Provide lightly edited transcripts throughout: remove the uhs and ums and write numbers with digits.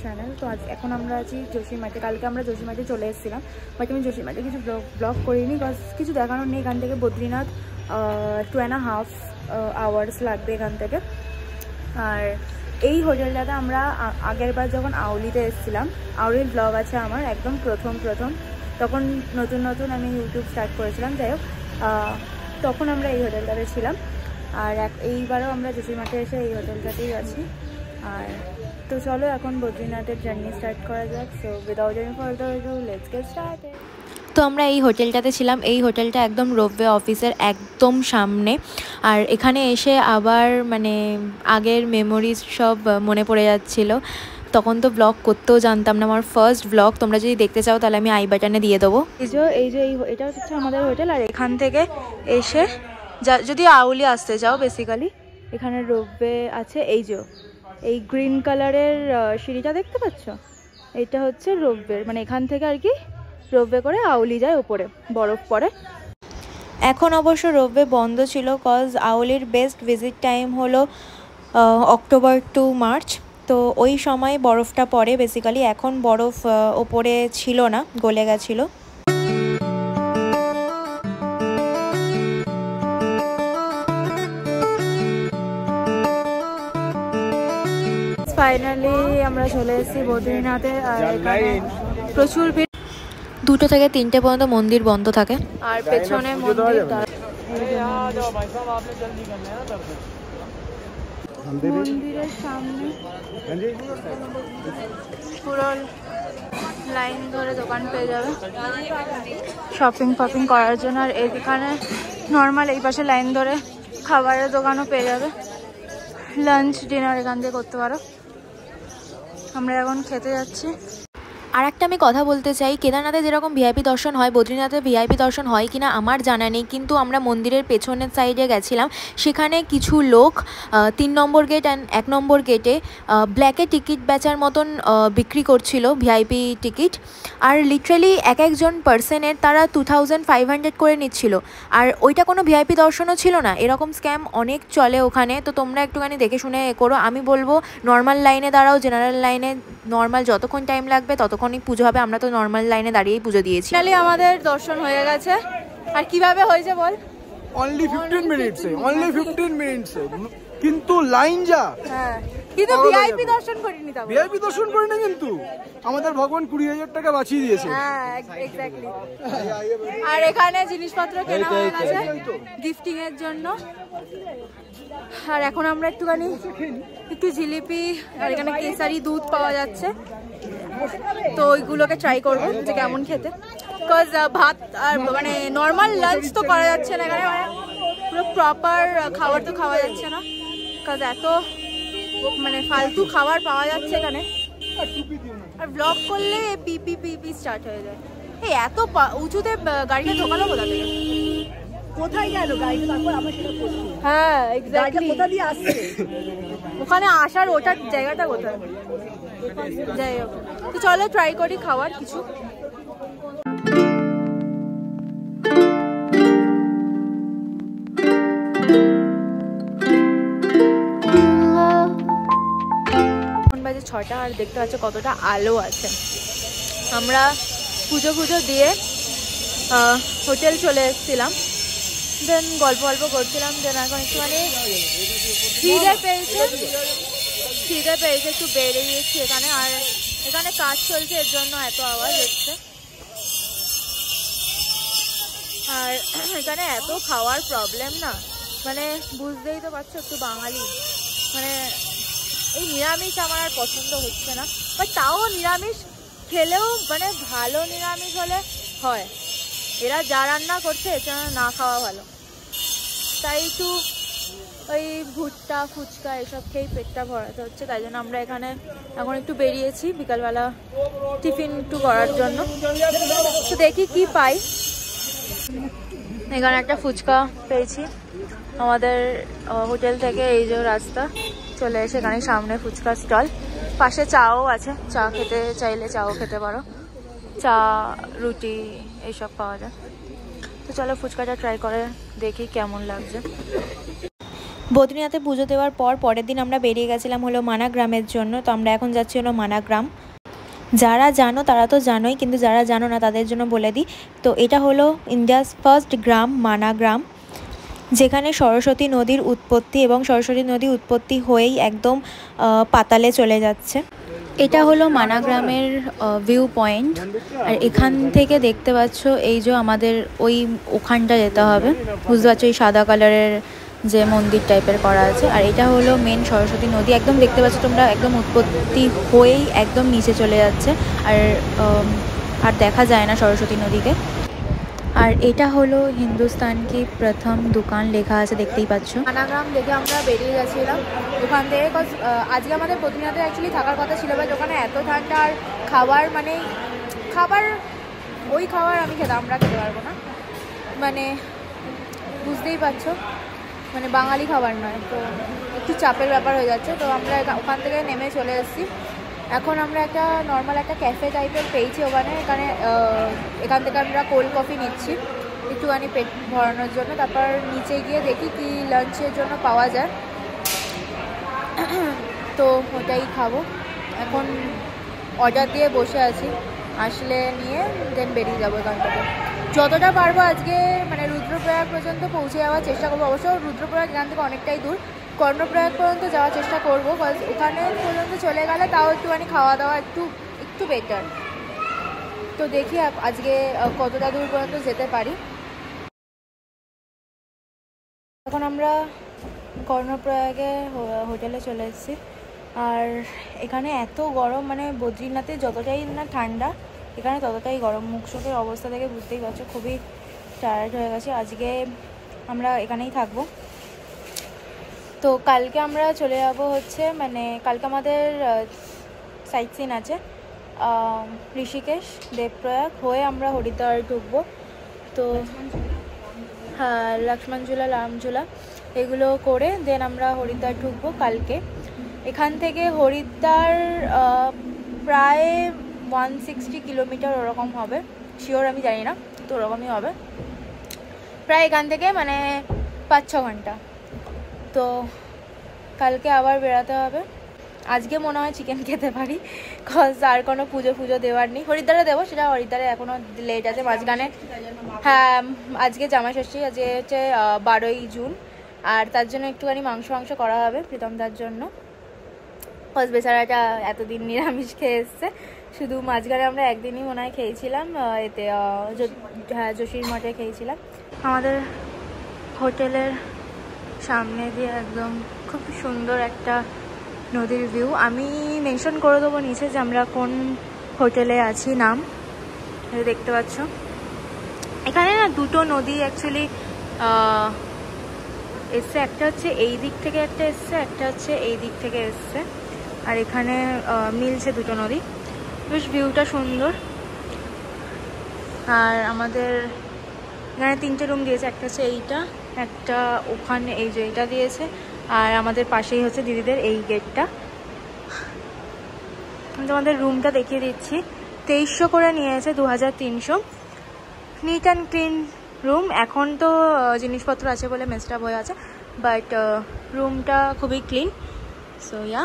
Channel. তো এখন আমরা আছি জোশীমাঠে। কালকে আমরা জোশীমাঠে চলে এসেছিলাম, বাট আমি জোশীমাঠে কিছু ব্লগ করিনি, বিকজ কিছু দেখানোর নেই। এখান থেকে বদ্রীনাথ 2.5 hours লাগবে এখান থেকে। আর এই হোটেলটাতে আমরা আগের বার যখন আউলিতে এসেছিলাম, আউলির ব্লগ আছে আমার একদম প্রথম তখন নতুন আমি ইউটিউব স্টার্ট করেছিলাম। যাই হোক, তখন আমরা এই হোটেলটাতে ছিলাম। আর এইবারও আমরা জোশীমাঠে এসে এই হোটেলটাতেই আছি। আর তো চলো এখন বদ্রীনাথের জার্নি স্টার্ট করা যাক। So without any further ado let's get started. তো আমরা এই হোটেলটাতে ছিলাম। এই হোটেলটা একদম রোপওয়ে অফিসের একদম সামনে। আর এখানে এসে আবার মানে আগের মেমোরিজ সব মনে পড়ে যাচ্ছিলো। তখন তো ব্লগ করতেও জানতাম না, আমার ফার্স্ট ব্লগ। তোমরা যদি দেখতে চাও তাহলে আমি আই বাটনে দিয়ে দেবো। এটা হচ্ছে আমাদের হোটেল। আর এখান থেকে এসে যদি আউলি আসতে চাও, বেসিক্যালি এখানে রোপওয়ে আছে। এই গ্রিন কালারের সিঁড়িটা দেখতে পাচ্ছ, এইটা হচ্ছে রোপওয়ে। মানে এখান থেকে আর কি রোপওয়ে করে আউলি যায় উপরে, বরফ পড়ে। এখন অবশ্য রোপওয়ে বন্ধ ছিল, কজ আউলির বেস্ট ভিজিট টাইম হলো অক্টোবর টু মার্চ। তো ওই সময় বরফটা পড়ে বেসিক্যালি। এখন বরফ ওপরে ছিল না, গলে গেছিলো। ফাইনালি আমরা চলে এসেছি বদ্রীনাথে। আর এখানে প্রচুর ভিড়। 2টো থেকে 3টে পর্যন্ত মন্দির বন্ধ থাকে। আর পেছনে মন্দিরের সামনে পুরো লাইন ধরে দোকান পেয়ে যাবে শপিং করার জন্য। আর এখানে নর্মাল এই পাশে লাইন ধরে খাবারের দোকানও পেয়ে যাবে। লাঞ্চ ডিনার এখান থেকে করতে পারো। আমরা এখন খেতে যাচ্ছি। আর একটা আমি কথা বলতে চাই, কেদারনাথে যেরকম ভিআইপি দর্শন হয়, বদ্রীনাথে ভিআইপি দর্শন হয় কিনা আমার জানা নেই, কিন্তু আমরা মন্দিরের পেছনের সাইডে গেছিলাম। সেখানে কিছু লোক 3 নম্বর গেট অ্যান্ড 1 নম্বর গেটে ব্ল্যাকে টিকিট বেচার মতন বিক্রি করছিল, ভিআইপি টিকিট। আর লিটারালি একজন পার্সনের তারা 2500 করে নিচ্ছিল। আর ওইটা কোনো ভিআইপি দর্শনও ছিল না। এরকম স্ক্যাম অনেক চলে ওখানে। তো তোমরা একটুখানি দেখে শুনে করো। আমি বলবো নর্মাল লাইনে দাঁড়াও, জেনারেল লাইনে নর্মাল যতক্ষণ টাইম লাগবে ততক্ষণই পুজো হবে। আমরা তো নর্মাল লাইনে দাঁড়িয়েই পুজো দিয়েছি। ফাইনালি আমাদের দর্শন হয়ে গেছে। আর কিভাবে হয়েছে বল? অনলি 15 মিনিটস কিন্তু লাইন যা। হ্যাঁ, কিন্তু ভিআইপি দর্শন করিনি। তবে ভিআইপি দর্শন করি না, কিন্তু আমাদের ভগবান 20,000 টাকা বাঁচিয়ে দিয়েছে। হ্যাঁ, এক্স্যাক্টলি। আর এখানে জিনিসপত্র কেনা হয়ে গেছে গিফটিং এর জন্য। আর এখন আমরা একটু জিলিপি আর এখানে কেসারি দুধ পাওয়া যাচ্ছে, তো ওইগুলোকে ট্রাই করবো যে কেমন খেতে। বিকজ ভাত আর মানে নর্মাল লাঞ্চ তো করা যাচ্ছে না এখানে, মানে পুরো প্রপার খাবার তো খাওয়া যাচ্ছে না, বিকজ এত মানে ফালতু খাবার পাওয়া যাচ্ছে এখানে। আর ব্লগ করলে পিপি স্টার্ট হয়ে যায়। এই এত উঁচুতে গাড়িটা ঢোকালো কোথা থেকে? কোথায় গেল গাড়িটা? তারপর আমরা সেটা করছি। হ্যাঁ, এক্স্যাক্টলি। কোথা দিয়ে আসছে ওখানে আসার ওটার জায়গাটা কোথায়? যাই হোক, তো চলো ট্রাই করি খাওয়ার কিছু। এখন বাজে 6টা। আর দেখতে পাচ্ছ কতটা আলো আছে। আমরা পুজো দিয়ে হোটেল চলে এসেছিলাম। দেন গল্প করছিলাম। দেন এখন একটুখানি খিদে পেয়েছে একটু বেড়ে গিয়েছি এখানে। আর এখানে কাজ চলছে, এর জন্য এত আওয়াজ হচ্ছে। আর এখানে এত খাওয়ার প্রবলেম না, মানে বুঝতেই তো পারছো, একটু বাঙালি মানে এই নিরামিষ আমার আর পছন্দ হচ্ছে না। বাট তাও নিরামিষ খেলেও মানে ভালো নিরামিষ হলে হয়। এরা যা রান্না করছে এটা না খাওয়া ভালো। তাই একটু ওই ভুট্টা ফুচকা এসব খেয়েই পেটটা ভরাতে হচ্ছে। তাই জন্য আমরা এখানে এখন একটু বেরিয়েছি বিকালবেলা টিফিন একটু করার জন্য। তো দেখি কি পাই। এখানে একটা ফুচকা পেয়েছি আমাদের হোটেল থেকে। এই যে রাস্তা চলে এসে এখানে সামনে ফুচকা স্টল, পাশে চাও আছে। চা খেতে চাইলে চাও খেতে পারো, চা রুটি এইসব পাওয়া যায়। তো চলো ফুচকাটা ট্রাই করে দেখি কেমন লাগছে। বদ্রীনাথে পুজো দেওয়ার পর পরের দিন আমরা বেরিয়ে গেছিলাম হলো মানাগ্রামের জন্য। তো আমরা এখন যাচ্ছি হলো মানাগ্রাম। যারা জানো তারা তো জানোই, কিন্তু যারা জানো না তাদের জন্য বলে দিই। তো এটা হলো ইন্ডিয়াস ফার্স্ট গ্রাম মানাগ্রাম, যেখানে সরস্বতী নদীর উৎপত্তি, এবং সরস্বতী নদীর উৎপত্তি হয়েই একদম পাতালে চলে যাচ্ছে। এটা হলো মানাগ্রামের ভিউ পয়েন্ট। আর এখান থেকে দেখতে পাচ্ছ এই যে আমাদের ওখানটা যেতে হবে, বুঝতে পারছো, এই সাদা কালারের যে মন্দির টাইপের করা আছে। আর এটা হলো মেন সরস্বতী নদী, একদম দেখতে পাচ্ছ তোমরা, একদম উৎপত্তি হয়েই একদম নিচে চলে যাচ্ছে। আর দেখা যায় না সরস্বতী নদীকে। আর এটা হলো হিন্দুস্তান কি প্রথম দোকান লেখা আছে, দেখতেই পাচ্ছ। মানাগ্রাম দেখে আমরা বেরিয়ে গেছিলাম ওখান থেকে। আজকে আমাদের বদ্রীনাথে অ্যাকচুয়ালি থাকার কথা ছিল, বাট ওখানে এত ঠান্ডা আর খাবার ওই খাবার আমরা খেতে পারবো না, মানে বুঝতেই পারছো, মানে বাঙালি খাবার নয়, তো একটু চাপের ব্যাপার হয়ে যাচ্ছে। তো আমরা ওখান থেকে নেমে চলে এসেছি। এখন আমরা একটা নর্মাল একটা ক্যাফে টাইপের পেয়েছি ওখানে। এখান থেকে আমরা কোল্ড কফি নিচ্ছি একটুখানি পেট ভরানোর জন্য। তারপর নিচে গিয়ে দেখি কি লাঞ্চের জন্য পাওয়া যায়, তো ওটাই খাবো। এখন অর্ডার দিয়ে বসে আছি, আসলে নিয়ে দেন বেরিয়ে যাবো এখান থেকে। যতটা পারবো আজকে মানে রুদ্রপ্রয়াগ পর্যন্ত পৌঁছে যাওয়ার চেষ্টা করবো। অবশ্য রুদ্রপ্রয়াগ এখান থেকে অনেকটাই দূর, কর্ণপ্রয়াগ পর্যন্ত যাওয়ার চেষ্টা করবো। ওখানে পর্যন্ত চলে গেলে তাও একটুখানি খাওয়া দাওয়া একটু বেটার। তো দেখি আজকে কতটা দূর পর্যন্ত যেতে পারি। এখন আমরা কর্ণপ্রয়াগে হোটেলে চলে এসেছি। আর এখানে এত গরম, মানে বদ্রীনাথে যতটাই না ঠান্ডা, এখানে ততটাই গরম। মুখ চোখের অবস্থা থেকে বুঝতেই পারছো, খুবই টায়ার্ড হয়ে গেছে। আজকে আমরা এখানেই থাকবো। তো কালকে আমরা চলে যাবো হচ্ছে, মানে কালকে আমাদের সাইট সিন আছে ঋষিকেশ, দেবপ্রয়াগ হয়ে আমরা হরিদ্বার ঢুকবো। তো হ্যাঁ, লক্ষ্মণঝুলা, রামঝুলা এগুলো করে দেন আমরা হরিদ্বার ঢুকবো কালকে। এখান থেকে হরিদ্বার প্রায় 160 কিলোমিটার ওরকম হবে, শিওর আমি জানি না, তো ওরকমই হবে প্রায়। এখান থেকে মানে 5-6 ঘন্টা। তো কালকে আবার বেরাতে হবে। আজকে মনে হয় চিকেন খেতে পারি, কজ আর কোনো পুজো দেওয়ার নেই। হরিদ্বারে দেবো, সেটা হরিদ্বারে এখনও লেট আছে মাঝখানে। হ্যাঁ, আজকে জামাই ষষ্ঠী, আজকে হচ্ছে 12ই জুন। আর তার জন্য একটুখানি মাংস করা হবে প্রীতমদার জন্য, কজ বেচারাটা এতদিন নিরামিষ খেয়ে এসছে। শুধু মাঝখানে আমরা একদিনই মনে হয় খেয়েছিলাম, এতে হ্যাঁ যোশীর মঠে খেয়েছিলাম। আমাদের হোটেলের সামনে দিয়ে একদম খুব সুন্দর একটা নদীর ভিউ। আমি মেনশন করে দেবো নিচে যে আমরা কোন হোটেলে আছি, নাম দেখতে পাচ্ছ। এখানে না দুটো নদী অ্যাকচুয়ালি এসছে, একটা হচ্ছে এই দিক থেকে একটা এসছে, একটা হচ্ছে এই দিক থেকে এসছে। আর এখানে মিলছে দুটো নদী, বেশ ভিউটা সুন্দর। আর আমাদের এখানে 3টে রুম দিয়েছে, একটা হচ্ছে এইটা, একটা ওখানে এই যে এইটা দিয়েছে, আর আমাদের পাশেই হচ্ছে দিদিদের এই গেটটা। তোমাদের রুমটা দেখিয়ে দিচ্ছি। 2300 করে নিয়েছে, 2300। Neat and clean room. এখন তো জিনিসপত্র আছে বলে মেসটা বয়ে আছে, বাট রুমটা খুবই ক্লিন। সো ইয়া,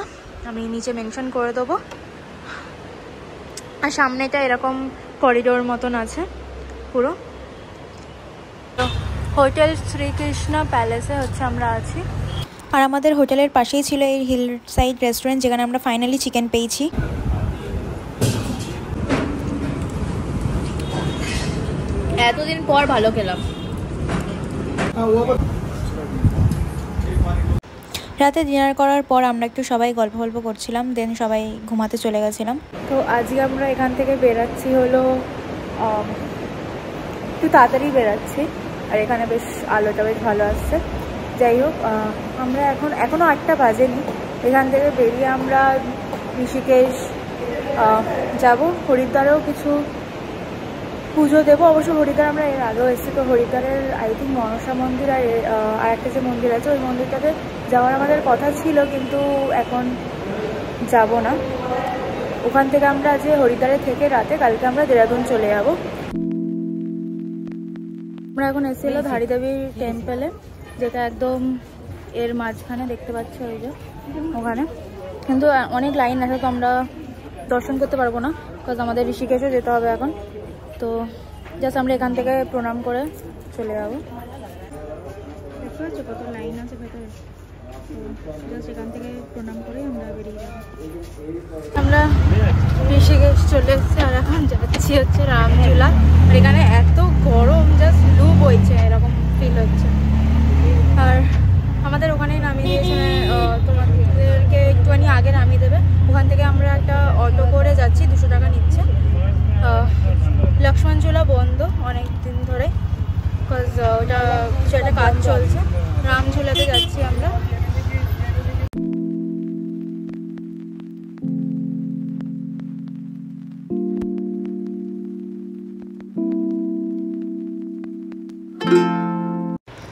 আমি নিচে মেনশন করে দেবো। আর সামনেটা এরকম করিডোর মতন আছে পুরো। হোটেল শ্রীকৃষ্ণ প্যালেসে হচ্ছে আমরা আছি। আর আমাদের হোটেলের পাশেই ছিল এই হিল সাইড রেস্টুরেন্ট, যেখানে আমরা ফাইনালি চিকেন পেয়েছি। এতদিন পর ভালো খেলাম। রাতে ডিনার করার পর আমরা একটু সবাই গল্প করছিলাম, দেন সবাই ঘুমাতে চলে গেছিলাম। তো আজকে আমরা এখান থেকে বেরাচ্ছি হলো একটু তাড়াতাড়ি বেরাচ্ছি। আর এখানে বেশ আলোটা বেশ ভালো আসছে। যাই হোক, আমরা এখনও 8টা বাজেনি। এখান থেকে বেরিয়ে আমরা ঋষিকেশ যাব। হরিদ্বারেও কিছু পুজো দেবো। অবশ্য হরিদ্বার আমরা এর আগেও এসেছি। তো হরিদ্বারের আই থিঙ্ক মনসা মন্দির আর একটা যে মন্দির আছে, ওই মন্দিরটাতে যাওয়ার আমাদের কথা ছিল, কিন্তু এখন যাব না। ওখান থেকে আমরা আজকে হরিদ্বারে থেকে রাতে কালকে আমরা দেরাদুন চলে যাব। আমরা এখন এসেছিল ধারীদেবী টেম্পলে, যেটা একদম এর মাঝখানে দেখতে পাচ্ছ ওই যে ওখানে, কিন্তু অনেক লাইন আছে তো আমরা দর্শন করতে পারবো না, বিকজ আমাদের ঋষিকেশও যেতে হবে এখন। তো জাস্ট আমরা এখান থেকে প্রণাম করে চলে যাবো। দেখতে পাচ্ছ কত লাইন আছে ভেতরে, তো জাস্ট এখান থেকে প্রণাম করে আমরা বেরিয়ে যাবো। আমরা ঋষিকেশ চলে এসেছি আর এখন যাচ্ছি হচ্ছে রামঝুলা। আর এখানে এত গরম, জাস্ট লু বইছে এরকম ফিল হচ্ছে। আর আমাদের ওখানেই নামিয়ে দিয়েছে, তোমাদেরকে একটুখানি আগে নামিয়ে দেবে। ওখান থেকে আমরা একটা অটো করে যাচ্ছি, 200 টাকা নিচ্ছে। লক্ষ্মণ ঝুলা বন্ধ অনেক দিন ধরে, বিকজ ওটা কিছু একটা কাজ চলছে। রামঝুলাতে যাচ্ছি আমরা।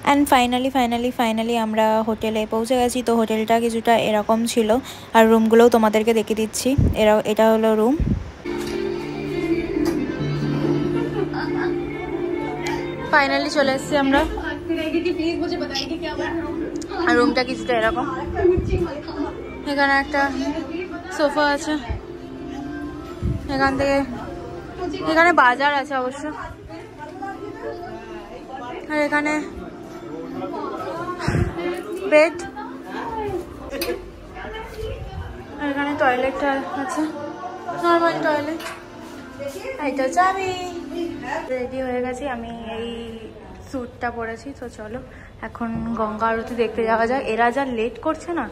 অ্যান্ড ফাইনালি আমরা হোটেলে পৌঁছে গেছি। তো হোটেলটা কিছুটা এরকম ছিল, আর রুমগুলোও তোমাদেরকে দেখিয়ে দিচ্ছি। এটা হলো রুম। ফাইনালি চলে এসেছি আমরা, আর রুমটা কিছুটা এরকম। এখানে একটা সোফা আছে, এখানে বাজার আছে অবশ্য, আর এখানে বেড, আর এখানে টয়লেটটা আছে, নর্মাল টয়লেট। এইটা হচ্ছে আমি রেডি হয়ে গেছি, আমি এই স্যুটটা পরেছি। তো চলো এখন গঙ্গা আরতি দেখতে যাওয়া যায়। এরা যা লেট করছে না,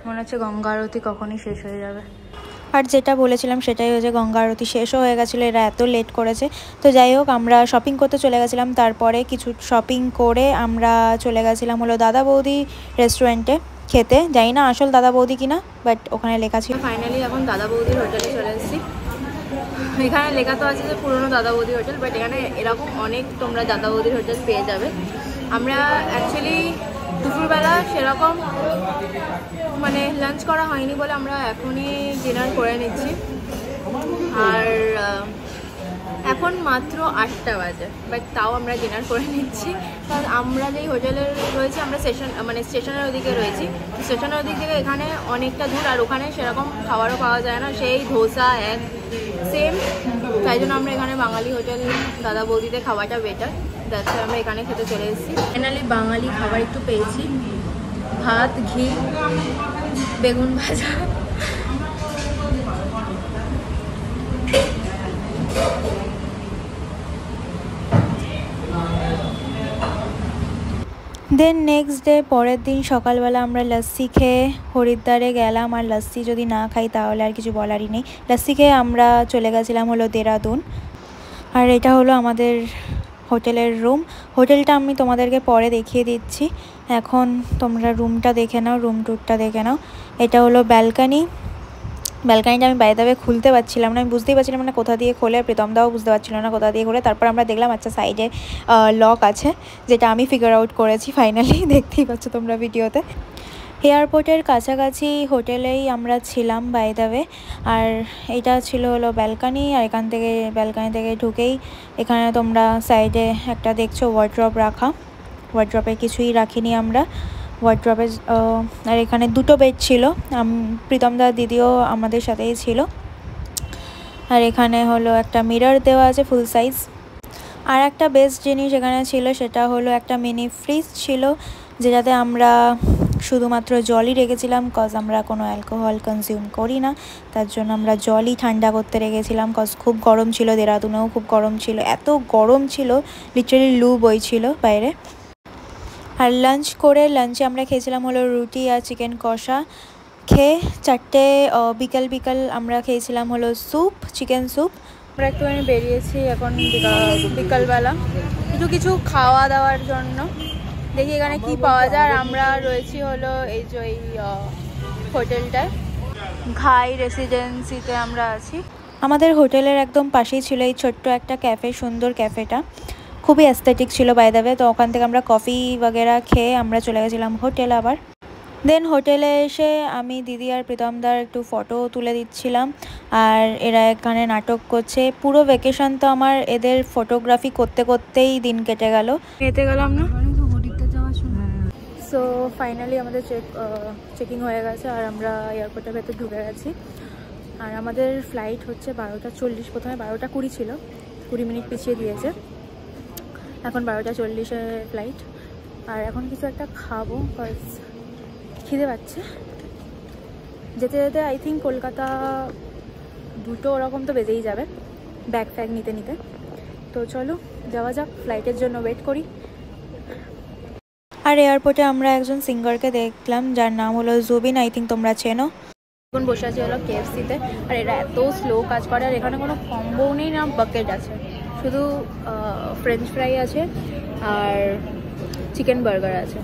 মনে হচ্ছে গঙ্গা আরতি কখনই শেষ হয়ে যাবে। আর যেটা বলেছিলাম সেটাই হয়েছে, গঙ্গা আরতি শেষও হয়ে গেছিলো, এরা এত লেট করেছে। তো যাই হোক, আমরা শপিং করতে চলে গেছিলাম। তারপরে কিছু শপিং করে আমরা চলে গেছিলাম হলো দাদা বৌদি রেস্টুরেন্টে খেতে। জানি না আসল দাদা বৌদি কিনা, বাট ওখানে লেখা ছিল। ফাইনালি এখন দাদা বৌদির হোটেলে চলে এসেছি। এখানে লেখা তো আছে যে পুরনো দাদা বৌদি হোটেল, বাট এখানে এরকম অনেক তোমরা দাদা বৌদির হোটেল পেয়ে যাবে। আমরা অ্যাকচুয়ালি দুপুরবেলা সেরকম মানে লাঞ্চ করা হয়নি বলে আমরা এখনই ডিনার করে নিচ্ছি। আর এখন মাত্র 8টা বাজে, বাট তাও আমরা ডিনার করে নিচ্ছি। কারণ আমরা যেই হোটেলে রয়েছি, আমরা স্টেশনের ওদিকে রয়েছি। স্টেশনের ওদিক থেকে এখানে অনেকটা দূর, আর ওখানে সেরকম খাবারও পাওয়া যায় না, সেই ধোসা এক সেম। তাই জন্য আমরা এখানে বাঙালি হোটেল দাদা বৌদিতে খাওয়াটা বেটার, যাচ্ছে আমরা এখানে খেতে চলে এসেছি। ফাইনালি বাঙালি খাবার একটু পেয়েছি, ভাত, ঘি, বেগুন ভাজা। দেন নেক্সট ডে, পরের দিন সকালবেলা আমরা লস্যি খেয়ে হরিদ্বারে গেলাম। আর লস্যি যদি না খাই তাহলে আর কিছু বলারই নেই। লস্যি খেয়ে আমরা চলে গেছিলাম হলো দেরাদুন। আর এটা হলো আমাদের হোটেলের রুম। হোটেলটা আমি তোমাদেরকে পরে দেখিয়ে দিচ্ছি, এখন তোমরা রুমটা দেখে নাও, রুম ট্যুরটা দেখে নাও। এটা হলো ব্যালকানিটা আমি বাইরে খুলতে পারছিলাম না, আমি বুঝতেই পারছিলাম না কোথা দিয়ে খোলে। প্রীতমদাও বুঝতে পারছিল না কোথা দিয়ে খোলে। তারপর আমরা দেখলাম আচ্ছা সাইডে লক আছে, যেটা আমি ফিগার আউট করেছি ফাইনালি, দেখতেই পাচ্ছ তোমরা ভিডিওতে। এয়ারপোর্টের কাছাকাছি হোটেলেই আমরা ছিলাম বাই দ্য ওয়ে। আর এটা ছিল হলো ব্যালকানি। আর ব্যালকানি থেকে ঢুকেই এখানে তোমরা সাইডে একটা দেখছো ওয়ার্ড্রপ রাখা, ওয়ার্ড্রপে কিছুই রাখিনি আমরা। ওয়ার্ড্রপে আর এখানে 2টো বেড ছিল, প্রীতমদার দিদিও আমাদের সাথেই ছিল। আর এখানে হলো একটা মিরর দেওয়া আছে ফুল সাইজ। আর একটা বেস্ট জিনিস এখানে ছিল, সেটা হলো একটা মিনি ফ্রিজ ছিল, যেটাতে আমরা শুধুমাত্র জলই রেখেছিলাম, কজ আমরা কোনো অ্যালকোহল কনজিউম করি না। তার জন্য আমরা জলই ঠান্ডা করতে রেখেছিলাম, কজ খুব গরম ছিল, দেরাদুনেও খুব গরম ছিল, এত গরম ছিল লিটারালি লু বইছিল বাইরে। আর লাঞ্চে আমরা খেয়েছিলাম হলো রুটি আর চিকেন কষা। খেয়ে 4টে বিকাল আমরা খেয়েছিলাম হলো স্যুপ, চিকেন স্যুপ। আমরা একটুখানি বেরিয়েছি এখন বিকালবেলা কিছু খাওয়া দাওয়ার জন্য, দেখি এখানে কি পাওয়া যায়। আর আমরা রয়েছি হলো এই যে এই হোটেলটায়, ঘাই রেসিডেন্সিতে আমরা আছি। আমাদের হোটেলের একদম পাশেই ছিল এই ছোট্ট একটা ক্যাফে, সুন্দর ক্যাফেটা খুবই অ্যাস্থেটিক ছিল বাই দ্য ওয়ে। তো ওখান থেকে আমরা কফি বগেরা খেয়ে আমরা চলে গেছিলাম হোটেল আবার। দেন হোটেলে এসে আমি দিদি আর প্রীতমদার একটু ফটো তুলে দিচ্ছিলাম, আর এরা এখানে নাটক করছে। পুরো ভ্যাকেশন তো আমার এদের ফটোগ্রাফি করতেই দিন কেটে গেল। খেতে গেলাম না, সো ফাইনালি আমাদের চেকিং হয়ে গেছে আর আমরা এয়ারপোর্টের ভেতর ঢুকে গেছি। আর আমাদের ফ্লাইট হচ্ছে 12:40, প্রথমে 12:20 ছিল, 20 মিনিট পিছিয়ে দিয়েছে, এখন 12:40-এ ফ্লাইট। আর এখন কিছু একটা খাবো, কজ খিদে পাচ্ছে। যেতে যেতে আই থিঙ্ক কলকাতা 2টো ওরকম তো বেজেই যাবে ব্যাগ ফ্যাগ নিতে নিতে। তো চলো যাওয়া যাক, ফ্লাইটের জন্য ওয়েট করি। আর এয়ারপোর্টে আমরা একজন সিঙ্গারকে দেখলাম যার নাম হলো জুবিন, আই থিঙ্ক তোমরা চেনো। এখন বসে আছি হলো KFC-তে, আর এরা এত স্লো কাজ করে, আর এখানে কোনো কম্বো নেই না বাকেট আছে, শুধু ফ্রেঞ্চ ফ্রাই আছে আর চিকেন বার্গার আছে।